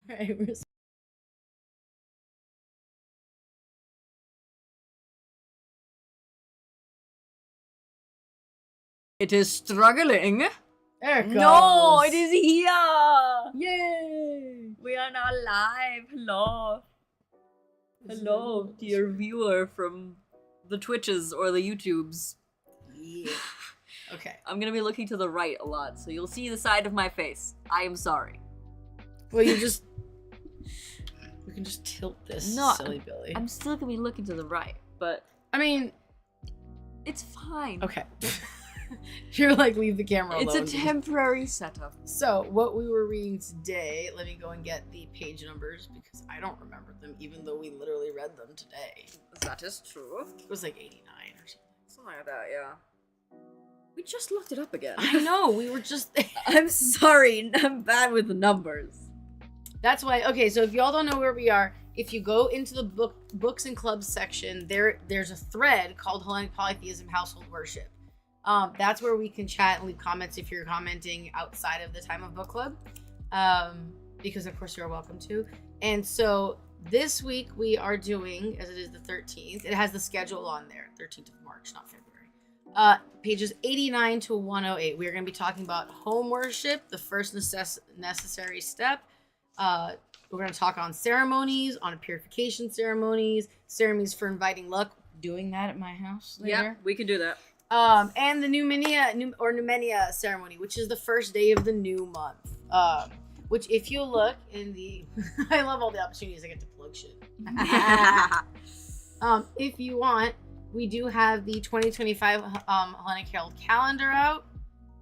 Right, It is struggling. there it goes. No, it is here. Yay! We are now live. Hello. Hello, dear viewer from the Twitches or the YouTubes. Yeah. Okay. I'm gonna be looking to the right a lot, so you'll see the side of my face. I am sorry. Well, we can just tilt this, No, silly Billy. I'm still gonna be looking to the right, but I mean, it's fine. okay. You're like, leave the camera It's alone. a temporary setup. So, what we were reading today, let me go and get the page numbers because I don't remember them, even though we literally read them today. That is true. It was like 89 or something. Something like that, yeah. We just looked it up again. I know, we were just... I'm sorry, I'm bad with the numbers. That's why, okay, so if y'all don't know where we are, if you go into the books and clubs section, there's a thread called Hellenic Polytheism Household Worship. That's where we can chat and leave comments if you're commenting outside of the time of book club. Because of course you're welcome to. And so this week we are doing, as it is the 13th, it has the schedule on there, 13th of March, not February. Pages 89 to 108. We are going to be talking about home worship, the first necessary step. We're going to talk on ceremonies, on purification ceremonies for inviting luck. Doing that at my house later. Yeah, we can do that. And the Numenia ceremony, which is the first day of the new month. Which if you look in the, I love all the opportunities I get to plug shit. If you want, we do have the 2025 Hellenic Herald calendar out.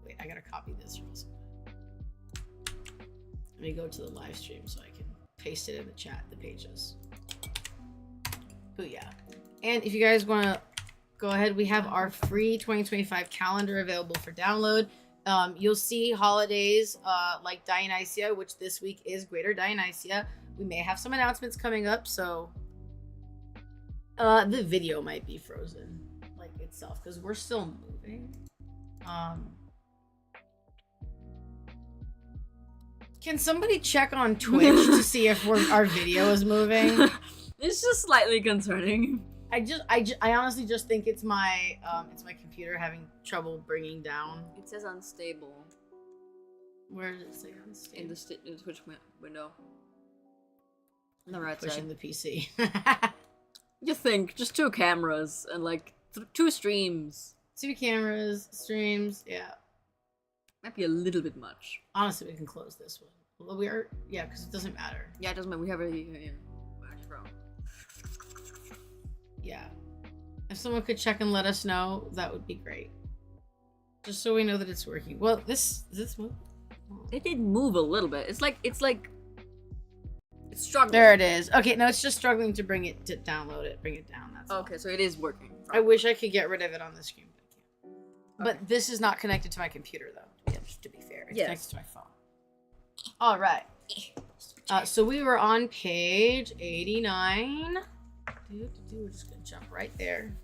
Wait, I gotta copy this real quick. Let me go to the live stream so I can paste it in the chat, the pages. But yeah. And if you guys want to go ahead, we have our free 2025 calendar available for download. You'll see holidays like Dionysia, which this week is Greater Dionysia. We may have some announcements coming up, so the video might be frozen like itself because we're still moving. Can somebody check on Twitch to see if our video is moving? It's just slightly concerning. I honestly just think it's my computer having trouble bringing down. It says unstable. Where does it say unstable? In the Twitch window. On the right Pushing side. the PC. You think, just 2 cameras and like 2 streams. 2 cameras, streams, yeah. Might be a little bit much. Honestly, we can close this one. Well, because it doesn't matter. Yeah, it doesn't matter. We have a yeah. Yeah. If someone could check and let us know, that would be great. Just so we know that it's working. Well, this move. It did move a little bit. It's struggling. There it is. Okay, no, it's just struggling to bring it to download it. Bring it down. That's okay, so it is working. I wish I could get rid of it on the screen, but I can't. Okay. But this is not connected to my computer, though. Yeah, just to be fair, it's Yes. connected to my phone. All right. So we were on page 89. We're just gonna jump right there.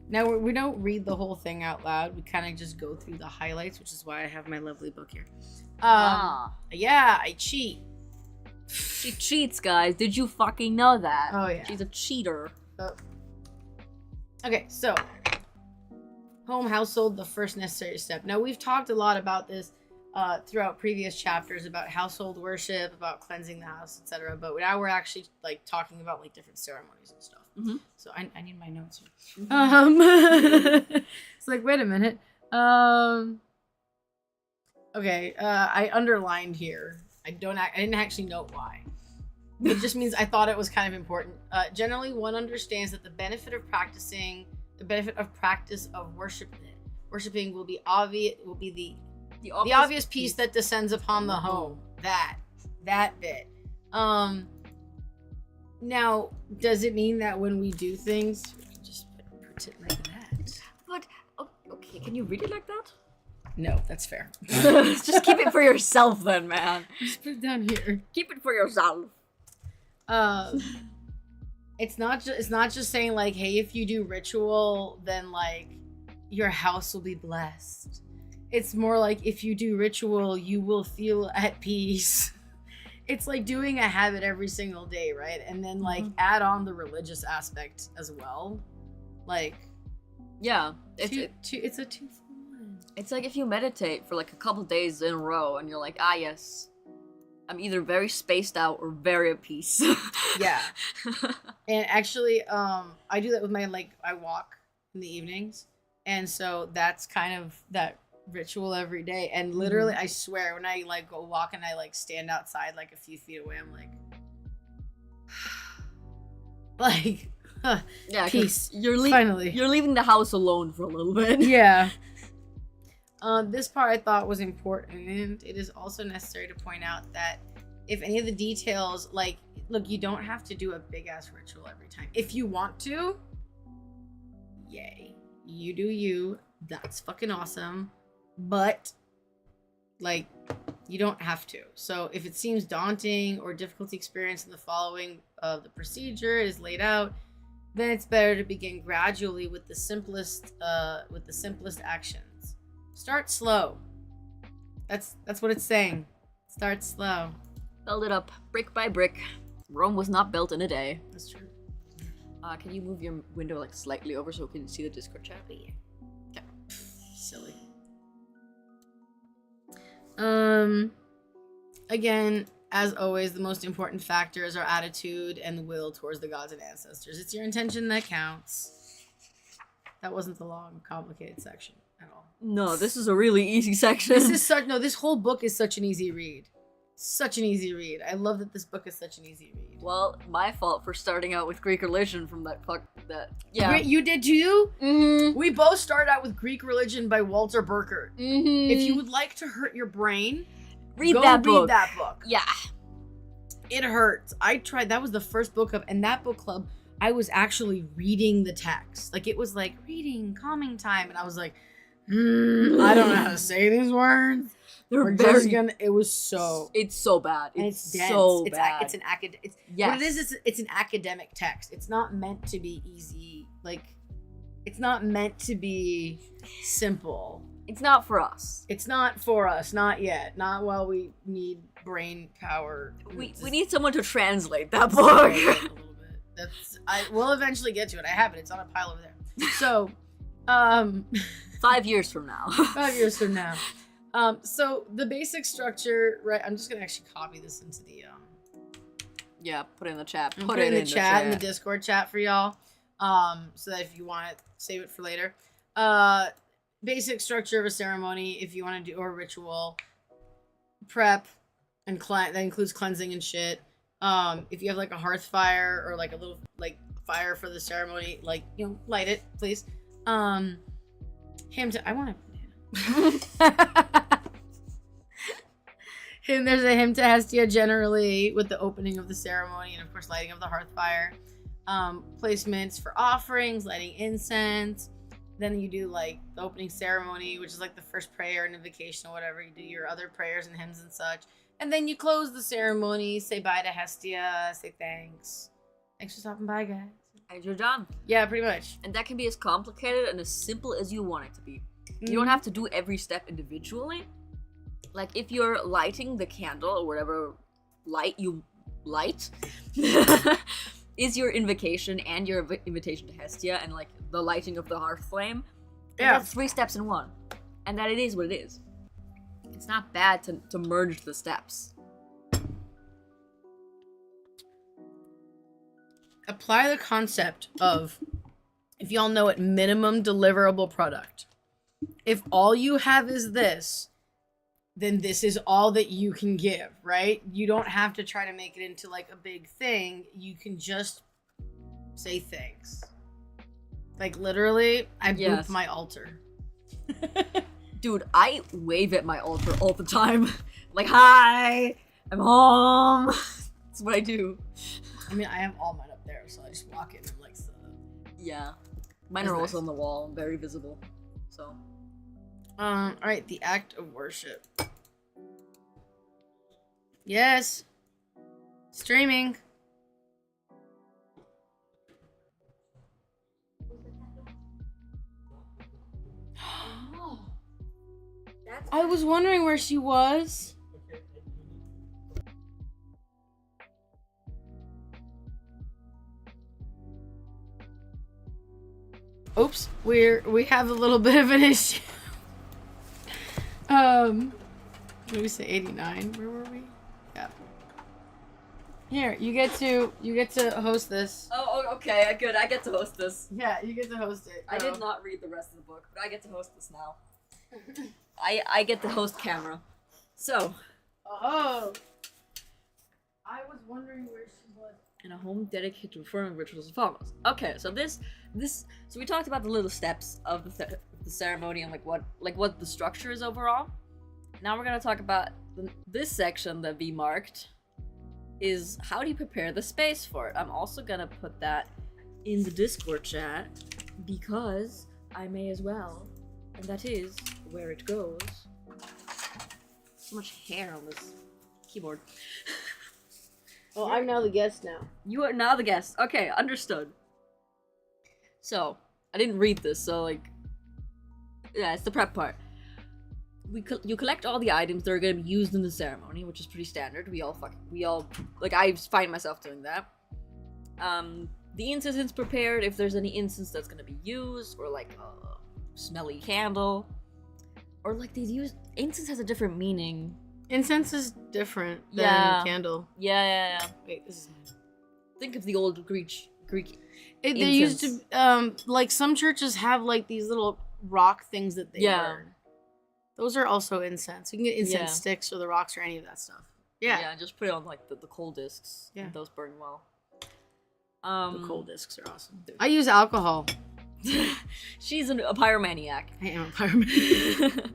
Now we don't read the whole thing out loud. We kind of just go through the highlights, which is why I have my lovely book here. Yeah, I cheat. She cheats, guys. Did you fucking know that? Oh yeah. She's a cheater. Okay, so home household, the first necessary step. Now we've talked a lot about this throughout previous chapters about household worship, about cleansing the house, etc. But now we're actually like talking about like different ceremonies and stuff. Mm-hmm. So I need my notes here. Mm-hmm. It's like, wait a minute. Okay, I underlined here. I didn't actually note why. It just means I thought it was kind of important. Generally, one understands that the benefit of practice of worshiping will be obvious. Will be the obvious piece that descends upon the home. That bit. Now, does it mean that when we do things, we can just put it like that? But okay, can you read it like that? No, that's fair. Just keep it for yourself, then, man. Just put it down here. Keep it for yourself. It's not just saying like, hey, if you do ritual, then like your house will be blessed. It's more like if you do ritual, you will feel at peace. it's like doing a habit every single day, right? And then like add on the religious aspect as well. Like, yeah, it's a 2-for-1. It's like if you meditate for like a couple days in a row and you're like, ah, yes, I'm either very spaced out or very at peace. Yeah. And actually, I do that with my, like, I walk in the evenings. And so that's kind of that ritual every day. And literally, I swear, when I, like, go walk and I, like, stand outside, like, a few feet away, I'm like, yeah, peace. Finally. You're leaving the house alone for a little bit. Yeah. This part I thought was important. It is also necessary to point out that if any of the details, like, look, you don't have to do a big ass ritual every time. If you want to, yay. You do you. That's fucking awesome. But, like, you don't have to. So if it seems daunting or difficult to experience in the following of the procedure is laid out, then it's better to begin gradually with the simplest actions. Start slow. That's what it's saying. Start slow. Build it up brick by brick. Rome was not built in a day. That's true. Can you move your window like slightly over so we can see the Discord chat? Yeah. Okay. Silly. Again, as always, the most important factor is our attitude and the will towards the gods and ancestors. It's your intention that counts. That wasn't the long, complicated section at all. No, this is a really easy section. This whole book is such an easy read. Such an easy read. I love that this book is such an easy read. Well, my fault for starting out with Greek religion from yeah. You did too? Mm-hmm. We both started out with Greek Religion by Walter Burkert. Mm-hmm. If you would like to hurt your brain, read that book. Yeah. It hurts. I tried. That was the first book club. And that book club, I was actually reading the text. Like, it was like reading, calming time. And I was like, I don't know how to say these words. It was so. It's so bad. It's dense. So bad. It's an academic. Yes. What it is, it's an academic text. It's not meant to be easy. Like, it's not meant to be simple. It's not for us. It's not for us. Not yet. Not while we need brain power. We need someone to translate that book. A little bit. We'll eventually get to it. I have it. It's on a pile over there. So, 5 years from now. 5 years from now. So the basic structure, right? I'm just gonna actually copy this into the yeah, put it in the chat. Put it in the chat, in the Discord chat for y'all. So that if you want it, save it for later. Basic structure of a ceremony, if you want to do or ritual, prep and that includes cleansing and shit. If you have like a hearth fire or like a little like fire for the ceremony, like, you know, light it, please. I want to. There's a hymn to Hestia generally with the opening of the ceremony and of course lighting of the hearth fire. Placements for offerings, lighting incense. Then you do like the opening ceremony, which is like the first prayer and invocation or whatever. You do your other prayers and hymns and such. And then you close the ceremony, say bye to Hestia, say thanks. Thanks for stopping by, guys. And you're done. Yeah, pretty much. And that can be as complicated and as simple as you want it to be. You don't have to do every step individually. Like, if you're lighting the candle or whatever light you light is your invocation and your invitation to Hestia and, like, the lighting of the hearth flame. Yeah. That's 3 steps in one. And that it is what it is. It's not bad to merge the steps. Apply the concept of, if y'all know it, minimum deliverable product. If all you have is this, then this is all that you can give, right? You don't have to try to make it into like a big thing. You can just say thanks. Like, literally, I boop my altar. Dude, I wave at my altar all the time. Like, hi, I'm home. That's what I do. I mean, I have all mine up there, so I just walk in and like set up. Yeah. Mine are also on the wall, very visible. So. Alright, the act of worship. Yes. Streaming. I was wondering where she was. Oops, we have a little bit of an issue. What did we say? 89. Where were we? Yeah. Here, you get to host this. Oh, okay, good. I get to host this. Yeah, you get to host it. I did not read the rest of the book, but I get to host this now. I get to host camera. So. Oh. I was wondering where she was. In a home dedicated to performing rituals as follows. Okay, so so we talked about the little steps of the ceremony and what the structure is overall. Now we're gonna talk about this section that we marked is how do you prepare the space for it. I'm also gonna put that in the Discord chat because I may as well, and that is where it goes. So much hair on this keyboard. Well, I'm now the guest now. You are now the guest. Okay, understood. So, I didn't read this, so yeah, it's the prep part. You collect all the items that are going to be used in the ceremony, which is pretty standard. We all, I find myself doing that. The incense is prepared if there's any incense that's going to be used, or like a smelly candle. Or like incense has a different meaning. Incense is different than candle. Yeah. Wait, this is mine. Think of the old Greek they used to, like some churches have like these little rock things that they burn. Those are also incense. You can get incense sticks or the rocks or any of that stuff. Yeah, just put it on like the coal discs. Yeah. And those burn well. The coal discs are awesome. I use alcohol. She's a pyromaniac. I am a pyromaniac.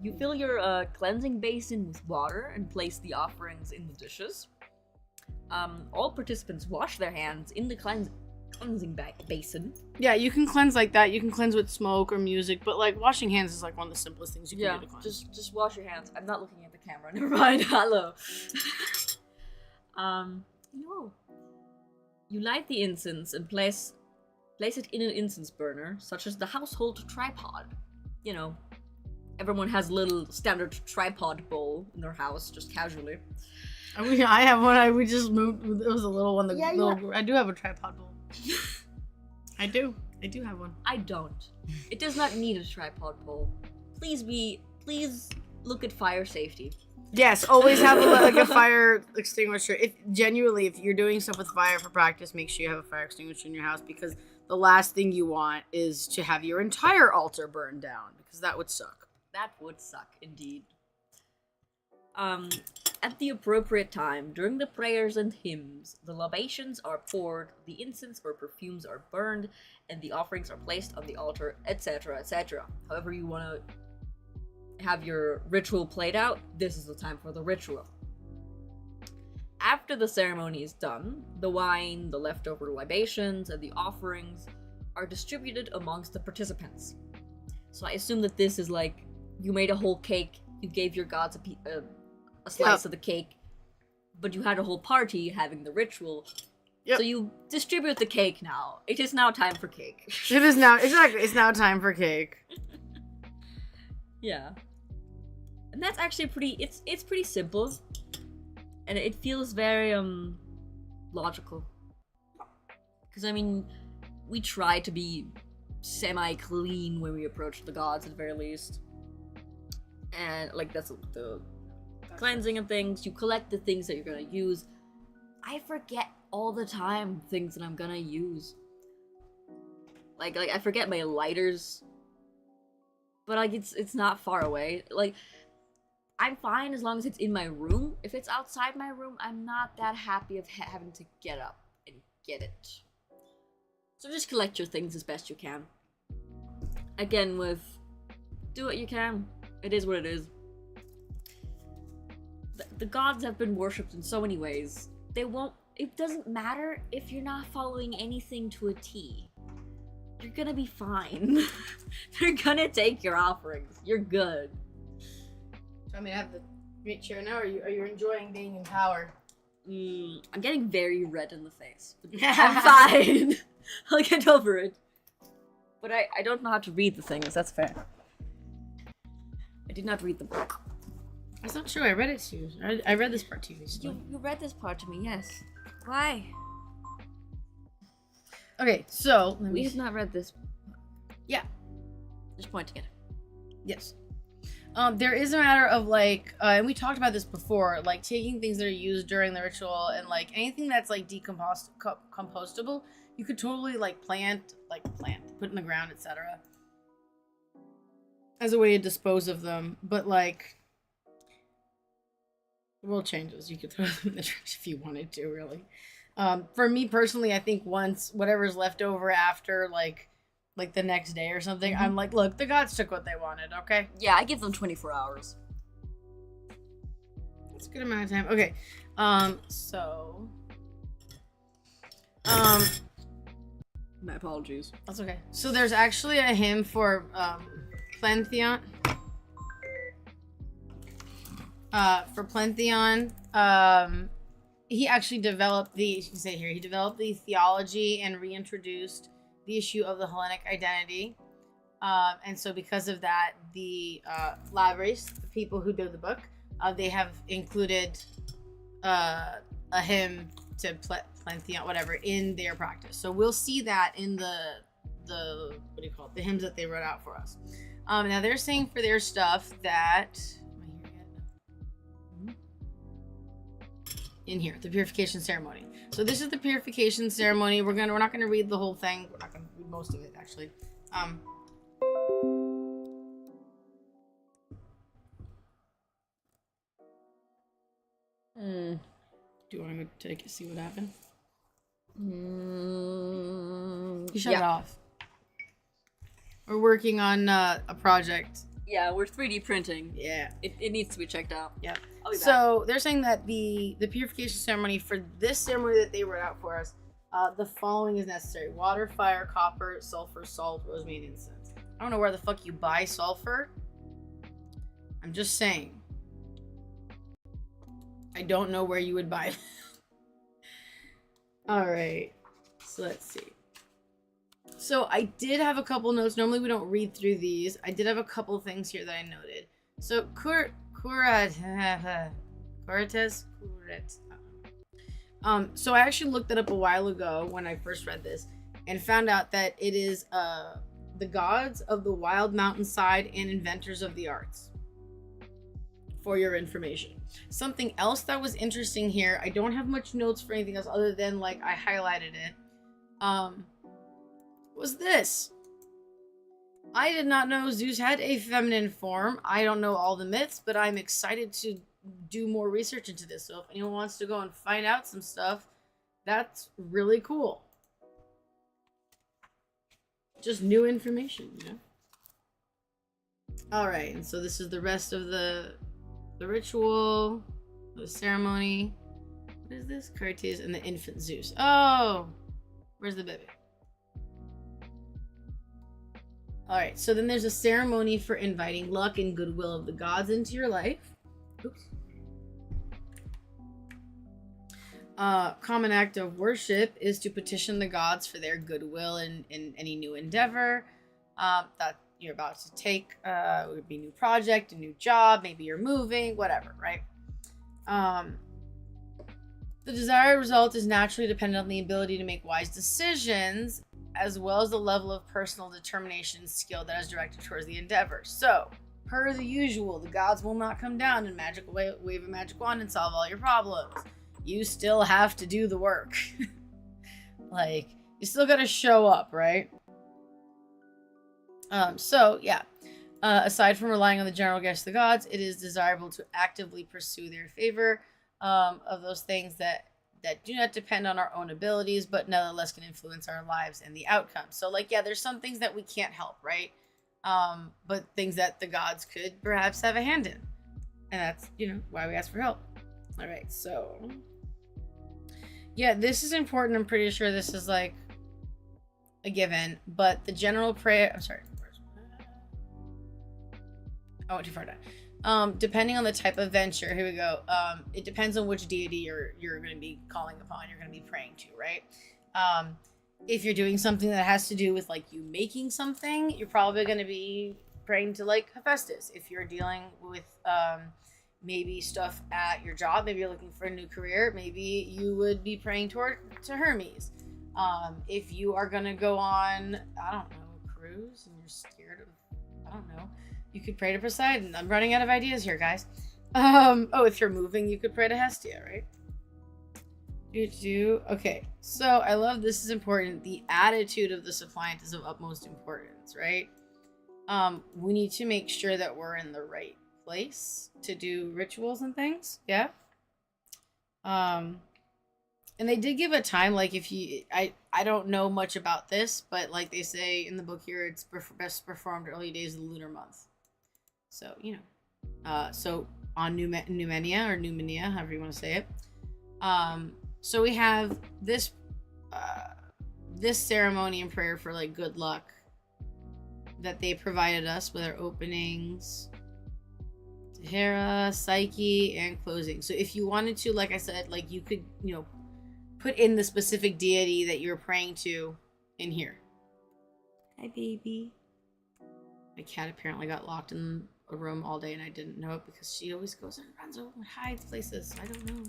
You fill your cleansing basin with water and place the offerings in the dishes. All participants wash their hands in the cleansing basin. Yeah, you can cleanse like that. You can cleanse with smoke or music, but like washing hands is like one of the simplest things you can do to cleanse. Just wash your hands. I'm not looking at the camera. Never mind. Hello. You light the incense and place it in an incense burner, such as the household tripod. You know, everyone has a little standard tripod bowl in their house, just casually. I mean, I have one. We just moved. It was a little one. I do have a tripod bowl. I do have one. I don't. It does not need a tripod bowl. Please look at fire safety. Yes, always have a fire extinguisher. If you're doing stuff with fire for practice, make sure you have a fire extinguisher in your house, because the last thing you want is to have your entire altar burned down, because that would suck. That would suck, indeed. At the appropriate time, during the prayers and hymns, the libations are poured, the incense or perfumes are burned, and the offerings are placed on the altar, etc., etc. However you want to have your ritual played out, this is the time for the ritual. After the ceremony is done, the wine, the leftover libations, and the offerings are distributed amongst the participants. So I assume that this is like, you made a whole cake, you gave your gods a slice of the cake, but you had a whole party having the ritual. Yep. So you distribute the cake now. It is now time for cake. It is now, exactly, it's now time for cake. Yeah. And that's actually it's pretty simple. And it feels very, logical. Because, I mean, we try to be semi-clean when we approach the gods, at the very least. And, like, that's the cleansing of things. You collect the things that you're gonna use. I forget all the time things that I'm gonna use. Like I forget my lighters. But, like, it's not far away. Like, I'm fine as long as it's in my room. If it's outside my room, I'm not that happy of having to get up and get it. So just collect your things as best you can. Again, do what you can. It is what it is. The gods have been worshipped in so many ways. It doesn't matter if you're not following anything to a T. You're gonna be fine. They're gonna take your offerings. You're good. I mean, I have the great chair now. Are you enjoying being in power? I'm getting very red in the face. I'm fine. I'll get over it. But I don't know how to read the things. That's fair. I did not read the book. That's not true. I read it to you. I read this part to you recently. You read this part to me, yes. Why? Okay, so we have not read this. Yeah. Just pointing it. Yes. There is a matter of like, and we talked about this before, like taking things that are used during the ritual and like anything that's like compostable, you could totally like plant, put in the ground, etc. as a way to dispose of them. But like, the world changes. You could throw them in the trash if you wanted to, really. For me personally, I think once whatever's left over after like the next day or something, I'm like, look, the gods took what they wanted, okay? Yeah, I give them 24 hours. That's a good amount of time. Okay. My apologies. That's okay. So there's actually a hymn for Pantheon. For Pantheon, he actually developed he developed the theology and reintroduced the issue of the Hellenic identity. And so because of that, the libraries, the people who do the book, they have included a hymn to Pantheon, whatever, in their practice. So we'll see that in the what do you call it? The hymns that they wrote out for us. Now they're saying for their stuff that in here, the purification ceremony. So this is the purification ceremony. We're not gonna read the whole thing. We're not gonna read most of it actually. Do you want me to take see what happened? You shut it off. We're working on a project. Yeah, we're 3D printing. Yeah. It needs to be checked out. Yeah. I'll be back. So they're saying that the purification ceremony for this ceremony that they wrote out for us, the following is necessary: water, fire, copper, sulfur, salt, rosemary, and incense. I don't know where the fuck you buy sulfur. I'm just saying. I don't know where you would buy it. All right. So let's see. So I did have a couple notes. Normally we don't read through these. I did have a couple things here that I noted. So so I actually looked it up a while ago when I first read this and found out that it is the gods of the wild mountainside and inventors of the arts. For your information. Something else that was interesting here, I don't have much notes for anything else other than like I highlighted it. Was this. I did not know Zeus had a feminine form. I don't know all the myths, but I'm excited to do more research into this. So if anyone wants to go and find out some stuff, that's really cool. Just new information, you know? Alright, and so this is the rest of the ritual, the ceremony. What is this? Cartes and the infant Zeus. Oh! Where's the baby? Alright, so then there's a ceremony for inviting luck and goodwill of the gods into your life. Oops. Common act of worship is to petition the gods for their goodwill in any new endeavor that you're about to take. It would be a new project, a new job, maybe you're moving, whatever, right? The desired result is naturally dependent on the ability to make wise decisions, as well as the level of personal determination and skill that is directed towards the endeavor. So, per the usual, the gods will not come down and wave a magic wand and solve all your problems. You still have to do the work. Like, you still gotta show up, right? Aside from relying on the general gifts of the gods, it is desirable to actively pursue their favor of those things that do not depend on our own abilities, but nevertheless can influence our lives and the outcome. So, like, yeah, there's some things that we can't help, right? But things that the gods could perhaps have a hand in. And that's, why we ask for help. All right, so... yeah, this is important. I'm pretty sure this is, like, a given. But the general prayer... I'm sorry. I went too far down. Depending on the type of venture, here we go. It depends on which deity you're going to be calling upon, you're going to be praying to, right? If you're doing something that has to do with like you making something, you're probably going to be praying to like Hephaestus. If you're dealing with maybe stuff at your job, maybe you're looking for a new career, maybe you would be praying to Hermes. If you are going to go on, I don't know, a cruise. bruised and you're scared of, I don't know. You could pray to Poseidon. I'm running out of ideas here, guys. Oh, if you're moving, you could pray to Hestia, right? Okay, so I love this is important. The attitude of the suppliant is of utmost importance, right? We need to make sure that we're in the right place to do rituals and things. Yeah. And they did give a time, like if you, I don't know much about this, but like they say in the book here, it's best performed early days of the lunar month. So, you know, so on Numenia or Numenia, however you want to say it. So we have this, this ceremony and prayer for like good luck that they provided us with our openings, Hera, Psyche, and closing. So if you wanted to, like I said, like you could, you know, put in the specific deity that you're praying to in here. Hi, baby. My cat apparently got locked in a room all day and I didn't know it because she always goes and runs over and hides places. I don't know.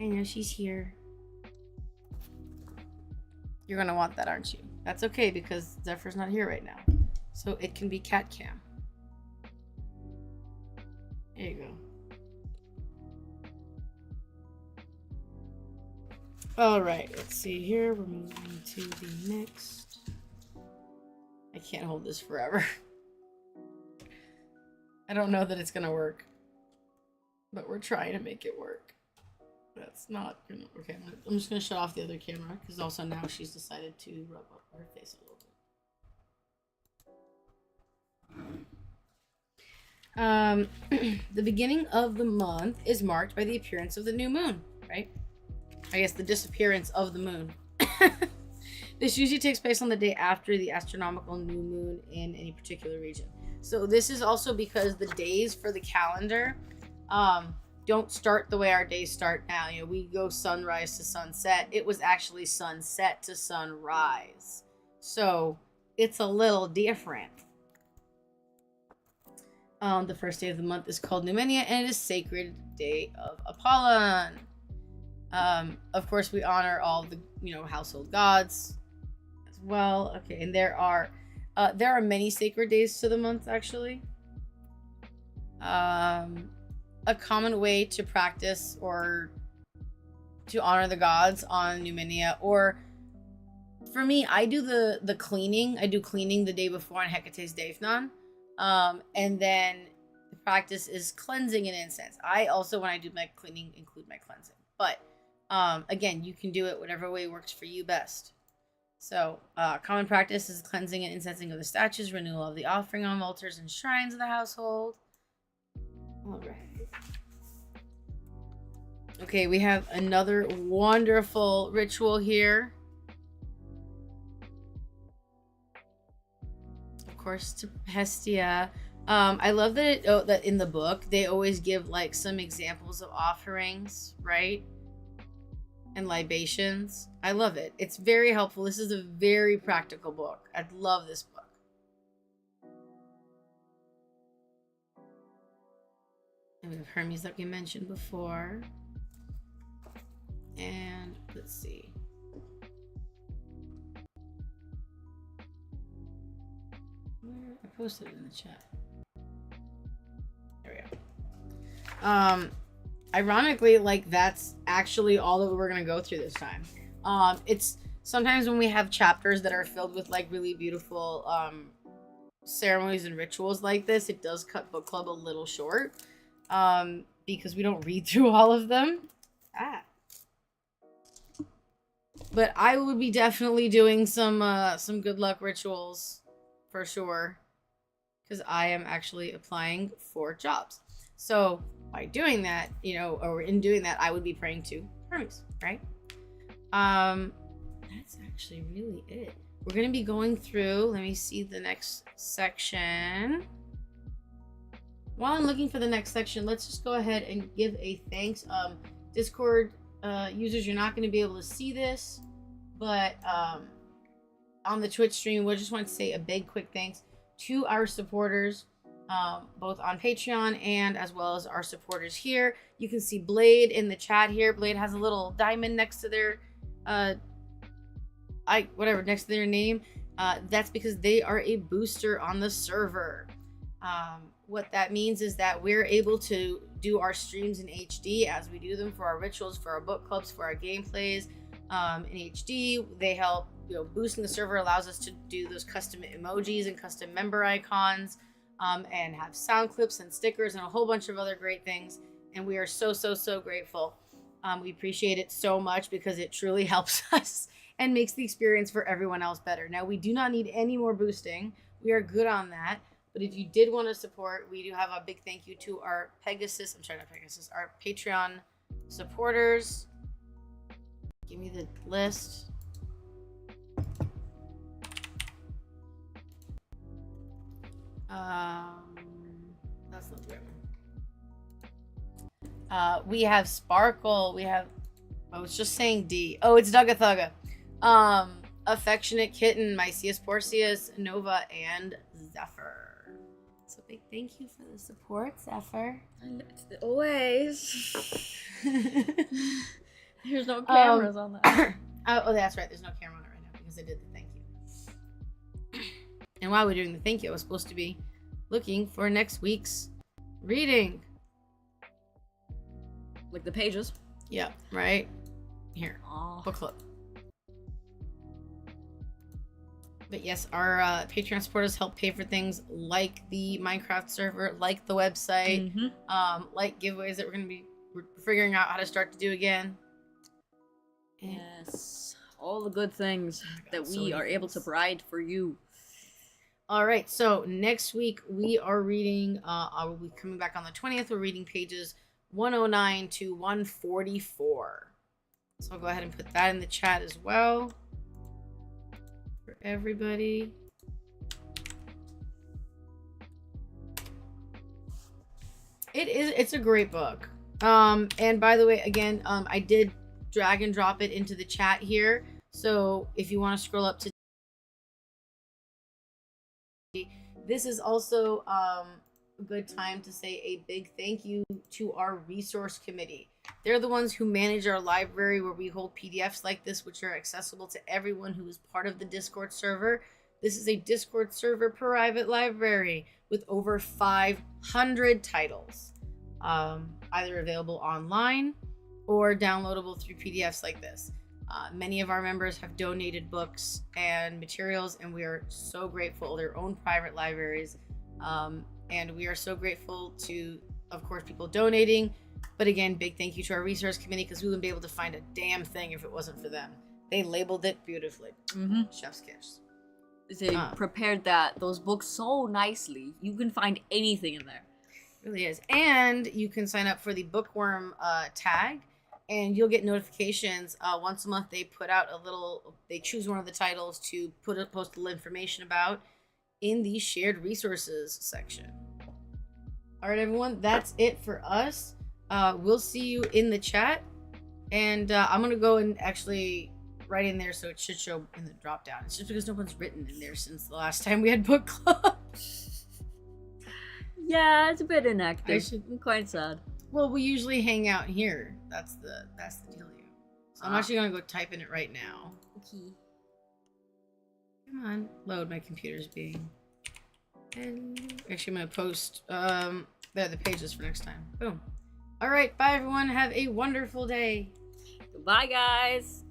I know she's here. You're gonna want that, aren't you? That's okay because Zephyr's not here right now. So it can be cat cam. There you go. Alright, let's see here. We're moving to the next. I can't hold this forever. I don't know that it's gonna work. But we're trying to make it work. That's not gonna. Okay, I'm just gonna shut off the other camera because also now she's decided to rub up her face a little bit. The beginning of the month is marked by the appearance of the new moon, right? I guess the disappearance of the moon. This usually takes place on the day after the astronomical new moon in any particular region. So this is also because the days for the calendar don't start the way our days start now. You know, we go sunrise to sunset. It was actually sunset to sunrise. So it's a little different. The first day of the month is called Numenia, and it is sacred day of Apollon. Of course, we honor all the, you know, household gods as well. Okay, and there are many sacred days to the month, actually. A common way to practice or to honor the gods on Numenia, or for me, I do the cleaning. I do cleaning the day before on Hecate's Deifnon. And then the practice is cleansing and incense. I also, when I do my cleaning, include my cleansing. But again, you can do it whatever way works for you best. So common practice is cleansing and incensing of the statues, renewal of the offering on altars and shrines of the household. All right. Okay, we have another wonderful ritual here. Of course, to Hestia. I love that that in the book they always give like some examples of offerings, right? And libations. I love it. It's very helpful. This is a very practical book. I love this book. And we have Hermes that we mentioned before. And let's see. I posted it in the chat. There we go. Ironically, like that's actually all that we're gonna go through this time. It's sometimes when we have chapters that are filled with like really beautiful ceremonies and rituals like this, it does cut book club a little short because we don't read through all of them. But I would be definitely doing some good luck rituals for sure, because I am actually applying for jobs. So by doing that, you know, or in doing that, I would be praying to Hermes, right? That's actually really it. We're gonna be going through. Let me see the next section. While I'm looking for the next section, let's just go ahead and give a thanks. Discord users, you're not going to be able to see this, but on the Twitch stream, we just want to say a big quick thanks to our supporters, both on Patreon and as well as our supporters here. You can see Blade in the chat here. Blade has a little diamond next to their next to their name. That's because they are a booster on the server. What that means is that we're able to do our streams in HD as we do them for our rituals, for our book clubs, for our gameplays in HD. They help, boosting the server allows us to do those custom emojis and custom member icons, and have sound clips and stickers and a whole bunch of other great things. And we are so, so, so grateful. We appreciate it so much because it truly helps us and makes the experience for everyone else better. Now, we do not need any more boosting. We are good on that. But if you did want to support, we do have a big thank you to our our Patreon supporters. Give me the list. That's not the right one. We have Sparkle. I was just saying D. Oh, it's Dugga Thugga. Affectionate Kitten, Mycius Porcius, Nova, and Zephyr. So big thank you for the support, Zephyr. Always. There's no cameras on that. Oh, that's right. There's no camera on it right now because I did the thank you. And while we're doing the thank you, I was supposed to be looking for next week's reading. Like the pages? Yeah, right here. Oh. Book club. But yes, our Patreon supporters help pay for things like the Minecraft server, like the website, like giveaways that we're figuring out how to start to do again. And yes, all the good things that we are able to provide for you. All right, so next week we are reading, we'll be coming back on the 20th. We're reading pages 109 to 144. So I'll go ahead and put that in the chat as well. For everybody. It's a great book. And by the way, again, I did drag and drop it into the chat here. So if you want to scroll up to this is also a good time to say a big thank you to our resource committee. They're the ones who manage our library where we hold PDFs like this, which are accessible to everyone who is part of the Discord server. This is a Discord server private library with over 500 titles, either available online or downloadable through PDFs like this. Many of our members have donated books and materials, and we are so grateful. Their own private libraries, and we are so grateful to, of course, people donating. But again, big thank you to our resource committee because we wouldn't be able to find a damn thing if it wasn't for them. They labeled it beautifully. Chef's kiss. They prepared those books so nicely. You can find anything in there. It really is. And you can sign up for the bookworm tag, and you'll get notifications once a month. They put out they choose one of the titles to post a little information about in the shared resources section. All right, everyone, that's it for us. We'll see you in the chat, and I'm gonna go and actually write in there so it should show in the drop down. It's just because no one's written in there since the last time we had book club. Yeah, it's a bit inactive. I'm quite sad. Well, we usually hang out here. That's the dealio. So I'm actually gonna go type in it right now. Okay. Come on, load. My computer's being. And actually, I'm gonna post the pages for next time. Boom. All right, bye everyone. Have a wonderful day. Goodbye, guys.